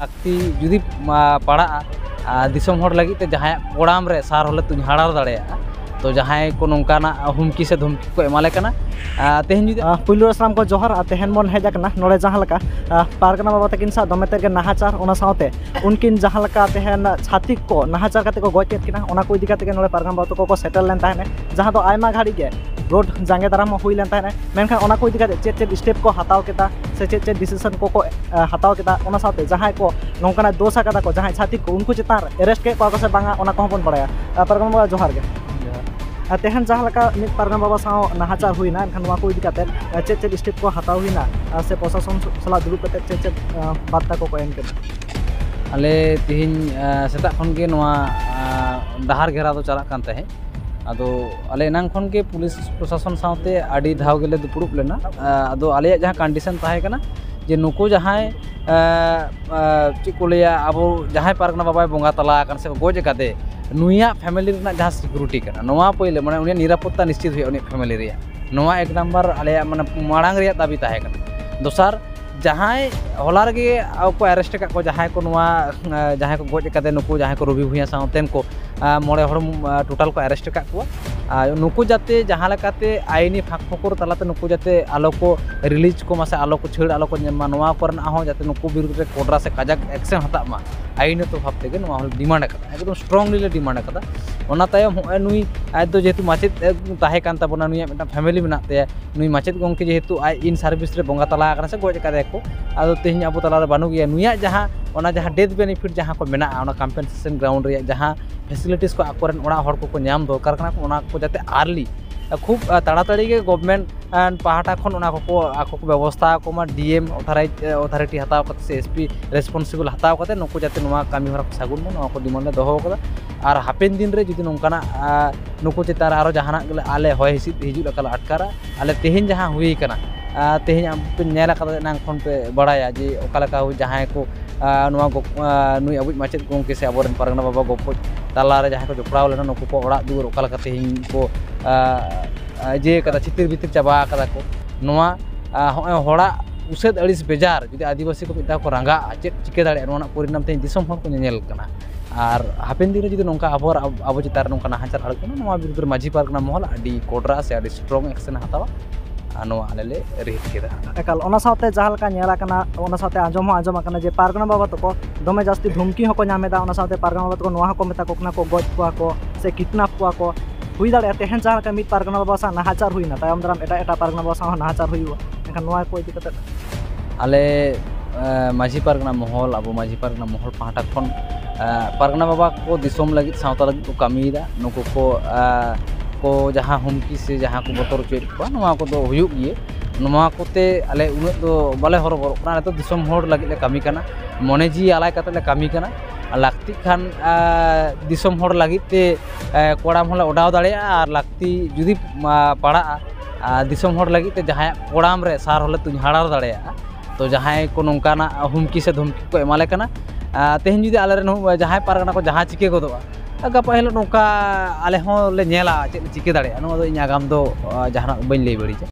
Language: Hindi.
ᱞᱟᱹᱠᱛᱤ ᱡᱩᱫᱤ ᱯᱟᱲᱟᱜᱼᱟ दिसम हर लगी ते जहाँ कोड़ाम रे सार होले तुम हाड़ा दाड़ा तो जहाँ को नौकाना हुमकी से धमकी को एमाले कना तेहन जुदी पुलु असलाम को जोहर तेहन मन हेजना नोड़े जहाँ लका पारगना बाबा तकिन सा दमे तेगे नाहाचार ओना साथे उनकिन जहाँ लका तेहन छातिक को नाहाचार काते को गoj केद किना ओना को इदी काते नोड़े पारगना बाबा तको को सेटल लेन ताहेने जहाँ दो आयमा घाड़ी गे रोड जांगे दाराम हुई लेन ताहेने मेनखान ओना को इदी काते चेद चेद स्टेप को हताव केदा से चेद चेद डिसीजन को हताव केदा ओना साथे जहाँ को नौकाना दोषा कदा को जहाँ छातिक को उनको चितार अरेस्ट के को से बांगा ओना को बन बड़ाया पारगना बाबा जोहर गे तेहन जहाँ लका मित पारगना बाबा साव नाहाचार हुईना एनखान वा को इदी काते चेद चेद स्टेप को हताव हुईना से प्रशासन सला दुरुब कते चेद चेद बार्ता को एम केदा आले तिहिन सेता खन के नवा डहार घेरा तो चला कान तहे आदो आले नांग खन के पुलिस प्रशासन सावते आडी धाव गेले दुपुड़ुप लेना आदो आले जहाँ कंडीशन ताहे कना जे नुको जहाँ चिकोलिया अब जहाँ पारगना बाबा बोंगा तला कान से गोज काते नुया फैमिली रेना जहाँ सिक्योरिटी कना नवा पहिले माने उनिया निरापत्ता निश्चित हुई उनी फैमिली रिया नवा एक नंबर आले माने माड़ांग रिया दाबी ताहे कना दोसार जहाँ हला रे को अरेस्ट का जहाँ को जहाँ को गोज काते नुको जहाँ को रवि भुइया सावतेन को मोड़े हर टोटाल को अरेस्ट का नुको जाते जहाँ लेकाते आईनी फाक फकर तलाते नुको जाते आलो को रिलीज को मासे आलो को छेड़ आलो को नेमा नवा करना हो जाते नुको विरुद्ध रे कोडरा से काजक एक्शन हता मा आईन तो भाव तेगे नवा डिमांड कदा एकदम स्ट्रांगली डिमांड कदा ओना तायम होय नुई आज तो जेतु माचित ताहे कान ताबोना नुई मिटा फैमिली मेना ते नुई माचित गोंके जेतु आई इन सर्विस रे बोंगा तला kana से गोज कादे को आदो तेहन अबो तला रे बानु गया नुया जहाँ ओना जहाँ डेथ बेनिफिट जहाँ को मेना ओना कंपेंसेशन ग्राउंड रे जहाँ फैसिलिटीज को आकोरन ओना हर को नाम दरकार कना ओना को जाते आर्ली खूब ताड़ाताड़ी के गवर्नमेंट पहाटा खन ओना को आको को व्यवस्था को मा डीएम अथॉरिटी हताव कते से एसपी रेस्पॉन्सिबल हताव कते नको जाते नोवा कामी हरा सागुन मन नोवा को डिमांड दोहो कदा और हापेन दिन रे जुदी नोंकाना नुको चितार आरो जहाना गले आले होय हिसिद हिजुल कला अटकारा आले तेहन जहाँ हुई कना तेहन पे नेला कदा नांग खन पे बड़ाया जे ओकालका हो जहाँ को नुई अबुज माचेद गोंके से आबोरन पारगना बाबा गोपो तालारे जहाँ को जोपड़ाव लेना नुको को ओड़ा दुवर ओकालका तेहन को जे कदा चितिर बितिर चाबा कदा को नोवा होय होड़ा उसेद अड़िस बेजार जुदी आदिवासी को मिटा को रंगा चेद चिके दाड़े नोना परिणाम तेहन दिसम हर को नेल कना और हापेन दिन जुदी नोंका आबो चितार नोंका नाहाचार हड़कना नोवा विरुद्ध माझी पारगना महल आडी कोडरा से आडी स्ट्रॉन्ग एक्शन हतावा नोवा आलेले रिहित केदा एकाल ओना साथे जहाँ लका नेला कना ओना साथे आंजम हो आंजम कना जे पारगना बाबा तको दमे जास्ती धमकी हको नामेदा ओना साथे पारगना बाबा तको नोहा को मेता कोकना को गज कुआ को से किडनैप कुआ को हुई दाड़े तेहन जहाँ लका मित पारगना बाबा सा नाहाचार हुईना तायम दाराम एटा पारगना बाबा सा नाहाचार हुईवा एखान नोवा को इदी कते आले माझी पारगना महल अब माझी पारगना महल पहाटा खन पारगना बाबा को दिसम लगी सावता लगी को कामीदा नुको को जहाँ हुमकी से जहाँ को बतर चेद को नोवा को दो हुयुग गिए नोवा कोते आले उन दो बाले हर बरना तो दिसम हर लगी ले कामी कना मने जी आलाय कते ले कामी कना लाक्ति खान दिसम हर लगी ते कोड़ाम हले ओडाव दाड़े और लाक्ति जुदी पड़ा दिसम हर लगी ते जहाँ कोड़ाम रे सार हले तुम हाड़ा दाड़े तो जहाँ को नौकाना हुमकी से धमकी को एमाले कना तेहन जुदी आले रे जहाँ पारगना को जहाँ चिके गोदोआ गपा हिलो नौका आले हों ले नेला चेद चिके दाड़े नो दो इन आगाम दो जहाना बइन लई बड़ी